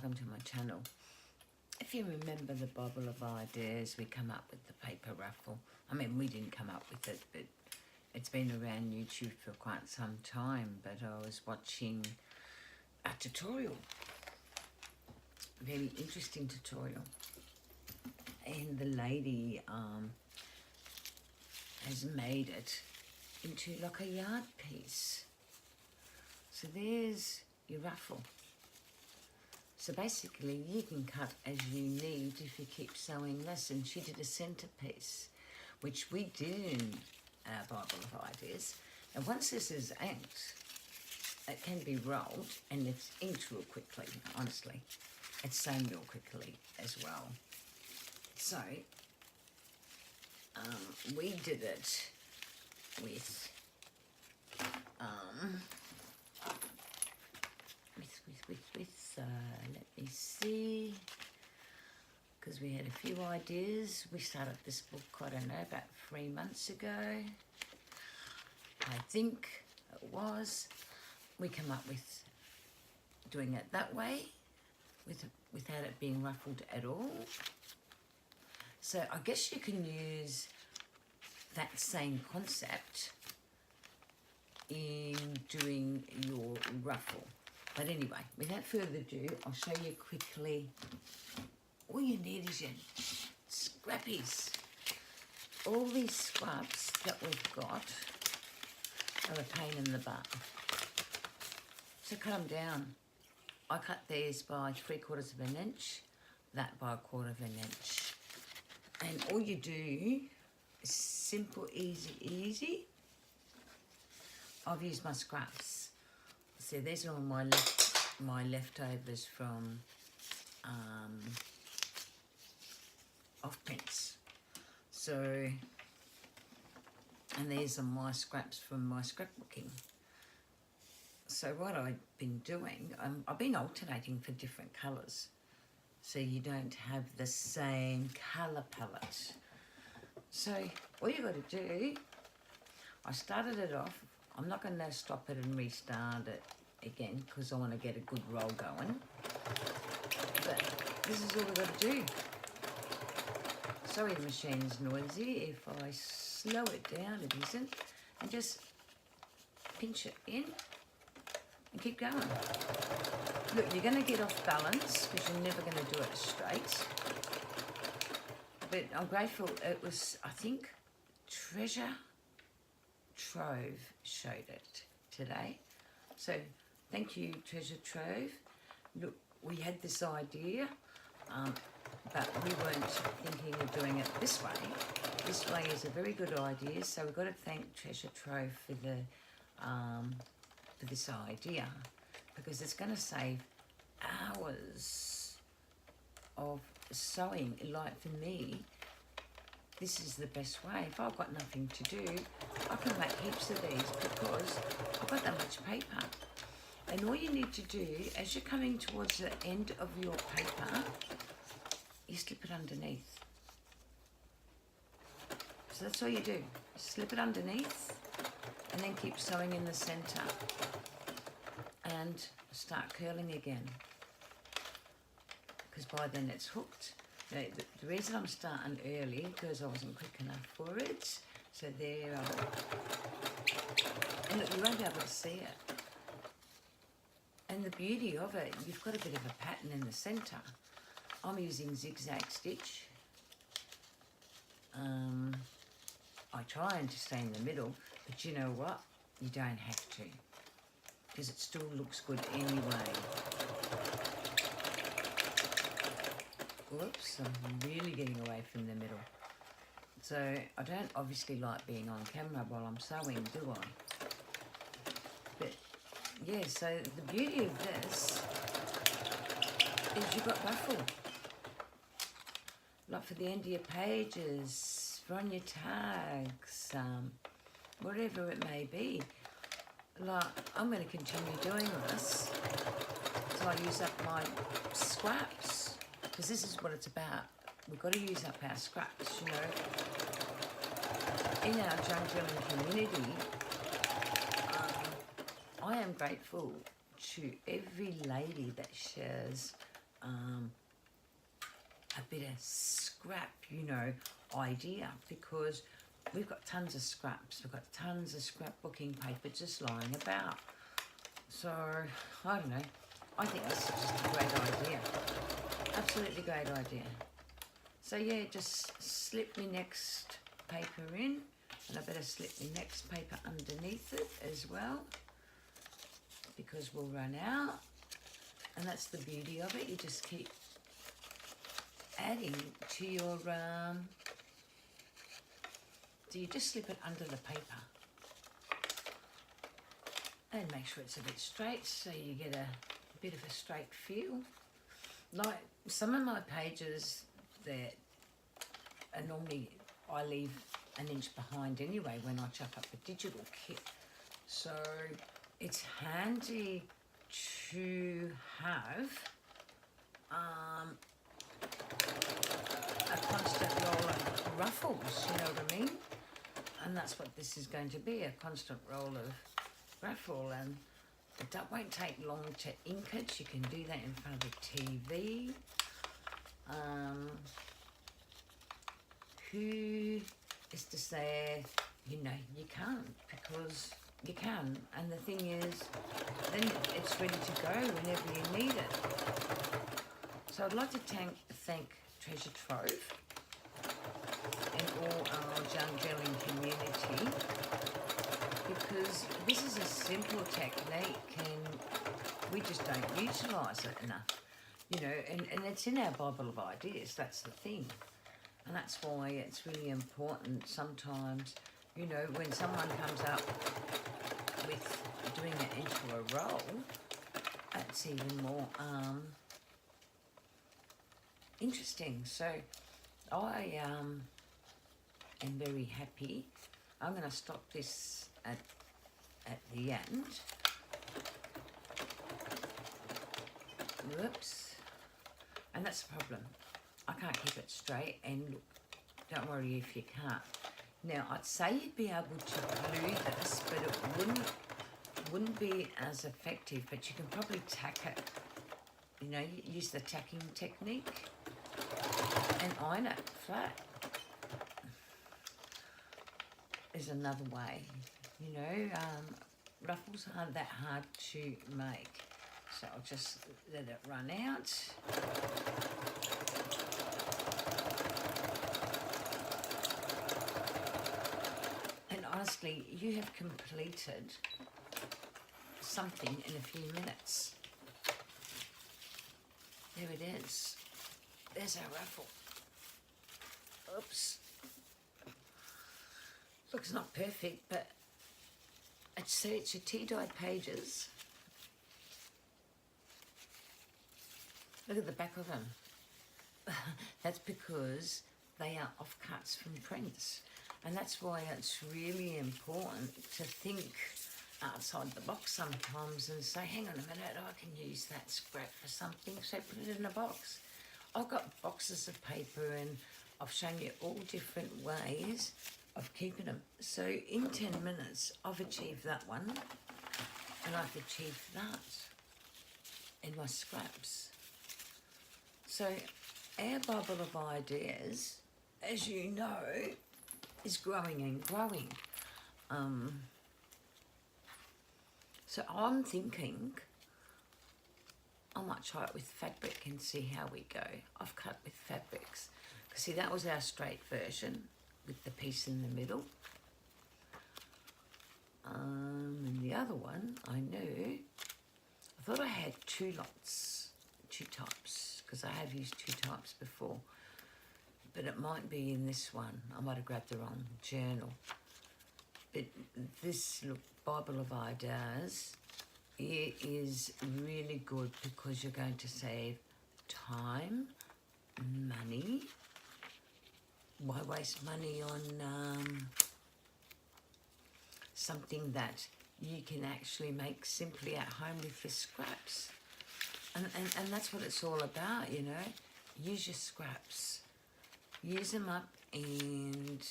welcome to my channel. If you remember the bubble of ideas, we come up with the paper ruffle. I mean, we didn't come up with it, but it's been around YouTube for quite some time. But I was watching a tutorial, a very interesting tutorial, and the lady has made it into like a yard piece. So there's your ruffle. So basically you can cut as you need if you keep sewing this, and she did a centerpiece, which we did in our Bible of Ideas. And once this is inked, it can be rolled, and it's inked real quickly, honestly. It's sewn real quickly as well. So we did it with let me see, because we had a few ideas. We started this book, I don't know, about 3 months ago, I think it was. We come up with doing it that way, without it being ruffled at all. So I guess you can use that same concept in doing your ruffle. But anyway, without further ado, I'll show you quickly. All you need is your scrappies. All these scraps that we've got are a pain in the butt. So cut them down. I cut these by 3/4 of an inch, that by 1/4 of an inch. And all you do is simple, easy. I've used my scraps. So these are all my leftovers from off prints. So, and these are my scraps from my scrapbooking. So what I've been doing, I've been alternating for different colours, so you don't have the same colour palette. So all you got to do, I started it off. I'm not going to stop it and restart it again because I want to get a good roll going. But this is all we've got to do. Sorry the machine's noisy. If I slow it down, it isn't. And just pinch it in and keep going. Look, you're going to get off balance because you're never going to do it straight. But I'm grateful. It was, I think, Treasure Trove showed it today. So thank you, Treasure Trove. Look, we had this idea, but we weren't thinking of doing it this way. This way is a very good idea, so we've got to thank Treasure Trove for this idea, because it's going to save hours of sewing. Like for me, this is the best way. If I've got nothing to do, I can make heaps of these because I've got that much paper. And all you need to do, as you're coming towards the end of your paper, you slip it underneath. So that's all you do. Slip it underneath and then keep sewing in the centre and start curling again, because by then it's hooked. Now, the reason I'm starting early because I wasn't quick enough for it. So there I go. And look, you won't be able to see it. And the beauty of it, you've got a bit of a pattern in the centre. I'm using zigzag stitch. I try and to stay in the middle, but you know what? You don't have to, because it still looks good anyway. Whoops, I'm really getting away from the middle. So I don't obviously like being on camera while I'm sewing, do I? But yeah, so the beauty of this is you've got ruffle. Like for the end of your pages, for on your tags, whatever it may be. Like, I'm going to continue doing this until I use up my scraps, because this is what it's about. We've got to use up our scraps, you know. In our junk community, I am grateful to every lady that shares a bit of scrap, you know, idea, because we've got tons of scraps. We've got tons of scrapbooking paper just lying about. So, I don't know. I think that's just a great idea. Absolutely great idea. So yeah, just slip my next paper in, and I better slip my next paper underneath it as well, because we'll run out. And that's the beauty of it. You just keep adding to your, so you just slip it under the paper. And make sure it's a bit straight, so you get a bit of a straight feel. Like some of my pages that are normally, I leave an inch behind anyway when I chuck up the digital kit. So it's handy to have a constant roll of ruffles, you know what I mean? And that's what this is going to be, a constant roll of ruffle. And it won't take long to ink it. You can do that in front of the TV. Who is to say, you know, you can't, because you can. And the thing is, then it's ready to go whenever you need it. So I'd like to thank Treasure Trove and all our junk drilling community, because this is a simple technique and we just don't utilise it enough, you know, and it's in our Bible of ideas, that's the thing. And that's why it's really important sometimes, you know, when someone comes up with doing it into a roll, that's even more interesting. So I am very happy. I'm going to stop this at the end. Whoops. And that's the problem. I can't keep it straight, and look, don't worry if you can't. Now, I'd say you'd be able to glue this, but it wouldn't be as effective, but you can probably tack it, you know, use the tacking technique and iron it flat is another way, you know. Ruffles aren't that hard to make, so I'll just let it run out. And honestly, you have completed something in a few minutes. There it is. There's our ruffle. Oops. Looks not perfect, but it's your tea-dyed pages. Look at the back of them. That's because they are offcuts from prints. And that's why it's really important to think outside the box sometimes and say, hang on a minute, I can use that scrap for something, so put it in a box. I've got boxes of paper and I've shown you all different ways of keeping them. So in 10 minutes, I've achieved that one, and I've achieved that in my scraps. So our Bible of Ideas, as you know, is growing and growing. So I'm thinking I might try it with fabric and see how we go. I've cut with fabrics. See, that was our straight version with the piece in the middle. And the other one, I thought I had two types, because I have used two types before. But it might be in this one. I might have grabbed the wrong journal. But this, look, Bible of Ideas, it is really good because you're going to save time, money. Why waste money on something that you can actually make simply at home with your scraps? And that's what it's all about, you know. Use your scraps. Use them up and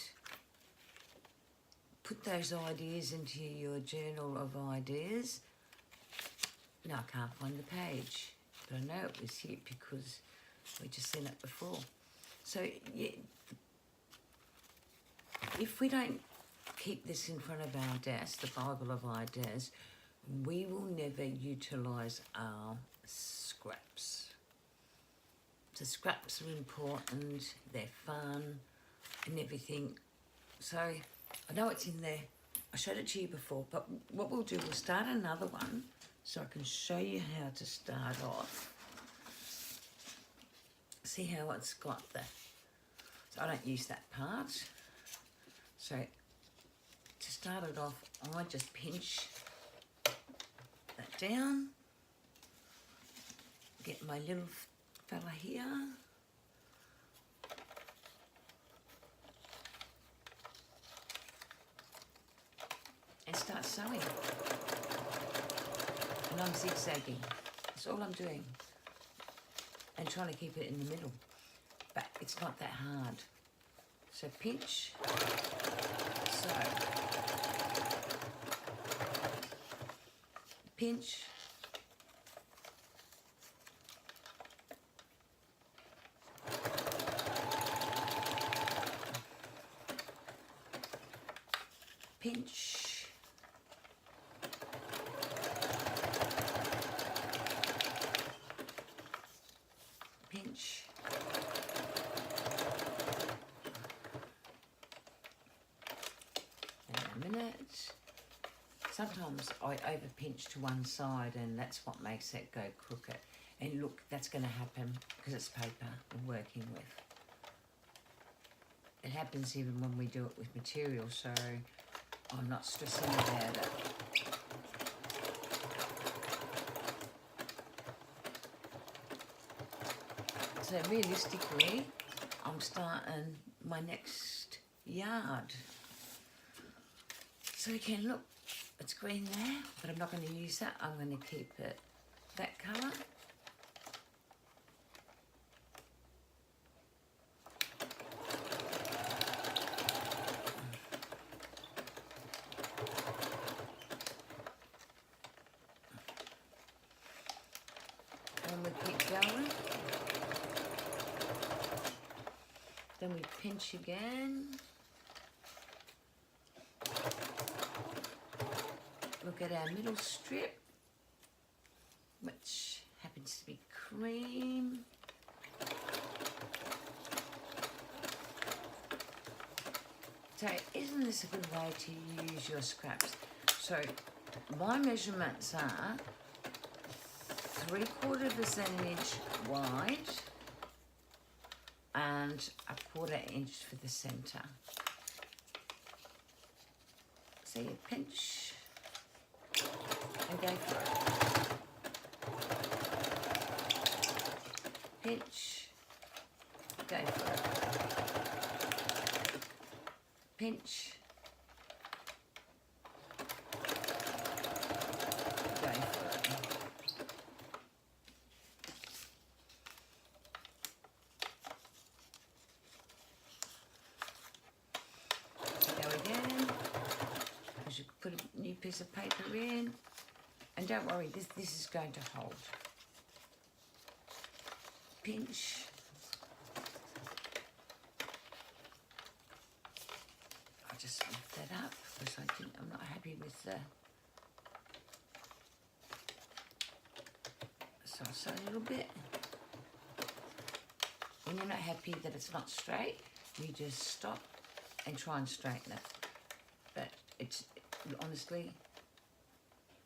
put those ideas into your journal of ideas. No, I can't find the page. but I know it was here because we just seen it before. So yeah, if we don't keep this in front of our desk, the Bible of ideas, we will never utilise our scraps. So scraps are important, they're fun and everything. So I know it's in there. I showed it to you before, but what we'll do, we'll start another one so I can show you how to start off. See how it's got the, so I don't use that part. So to start it off, I just pinch that down, get my little fella here, and start sewing. And I'm zigzagging, that's all I'm doing, and trying to keep it in the middle, but it's not that hard. So pinch, sew, pinch, pinch, pinch, and a minute. Sometimes I over pinch to one side and that's what makes it go crooked. And look, that's going to happen because it's paper we're working with. It happens even when we do it with material, so I'm not stressing about it. So realistically, I'm starting my next yard. So again, look, it's green there, but I'm not going to use that. I'm going to keep it that colour. And we keep going. Then we pinch again. Look at our middle strip, which happens to be cream. So isn't this a good way to use your scraps? So my measurements are 3/4 inch wide and 1/4 inch for the centre. So you pinch and go for it. Pinch, go for it. Pinch, go for it. Go again. As you put a new piece of paper in. And don't worry, this is going to hold. Pinch. I'll just lift that up because I'm not happy with the... So I'll sew a little bit. When you're not happy that it's not straight, you just stop and try and straighten it. But it's, honestly,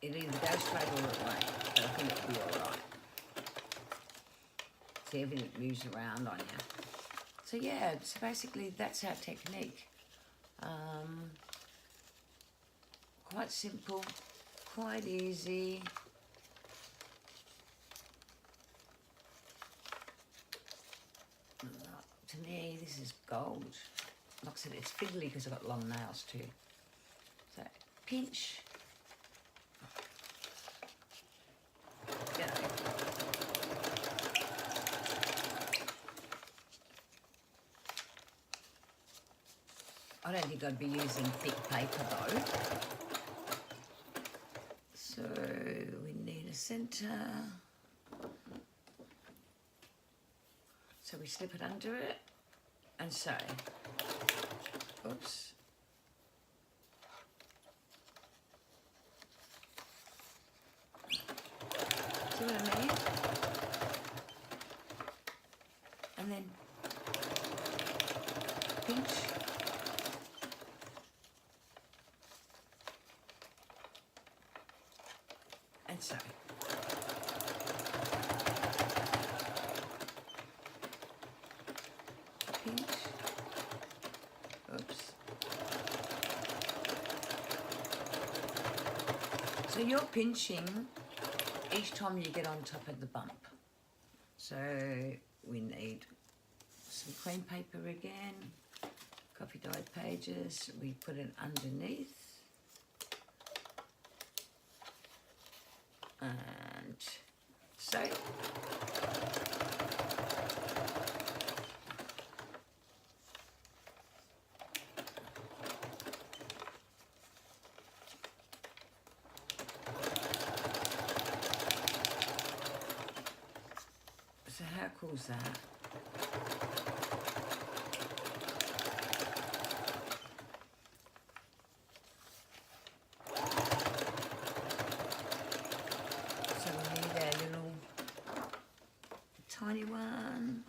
it'll either go straight or it won't, but I think it'll be alright. See, everything moves around on you. So yeah, so basically that's our technique. Quite simple, quite easy. To me, this is gold. Like I said, it's fiddly because I've got long nails too. So pinch. Go. I don't think I'd be using thick paper though. So we need a centre. So we slip it under it and sew. Oops. See what I mean? And then pinch. And sew. Pinch. Oops. So you're pinching each time you get on top of the bump. So we need some cream paper again, copy dyed pages, we put it underneath, and so how cool is that? So we need our little tiny one.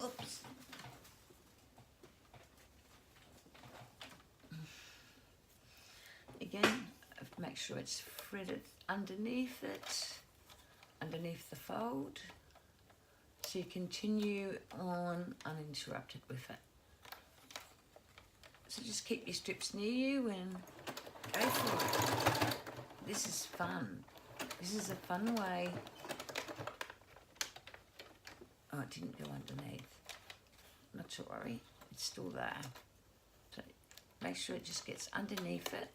Oops. Again, make sure it's threaded underneath it, underneath the fold, so you continue on uninterrupted with it. So just keep your strips near you and go for it. This is fun. This is a fun way. Oh, it didn't go underneath. Not to worry, it's still there. So make sure it just gets underneath it.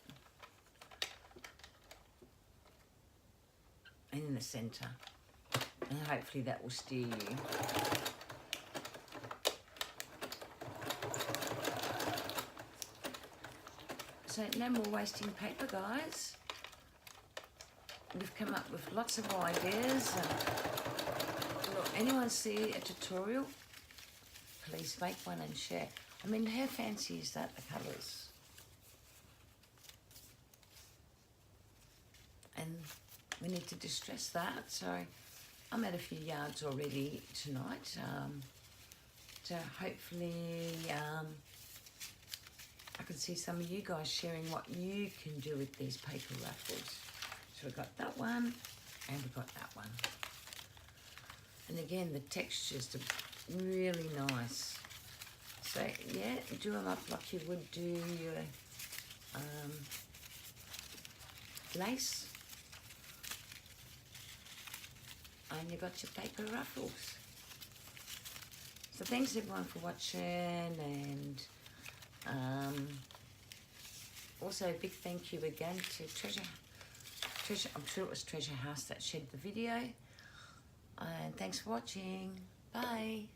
And in the centre, and hopefully that will steer you. So no more wasting paper, guys. We've come up with lots of ideas. Look, anyone see a tutorial? Please make one and share. I mean, how fancy is that, the colours? And we need to distress that, so I'm at a few yards already tonight. So hopefully I can see some of you guys sharing what you can do with these paper ruffles. So we've got that one and we've got that one. And again, the textures are really nice. So yeah, do them up like you would do your lace. And you've got your paper ruffles. So thanks everyone for watching, and also a big thank you again to Treasure, I'm sure it was Treasure House that shared the video. And thanks for watching. Bye.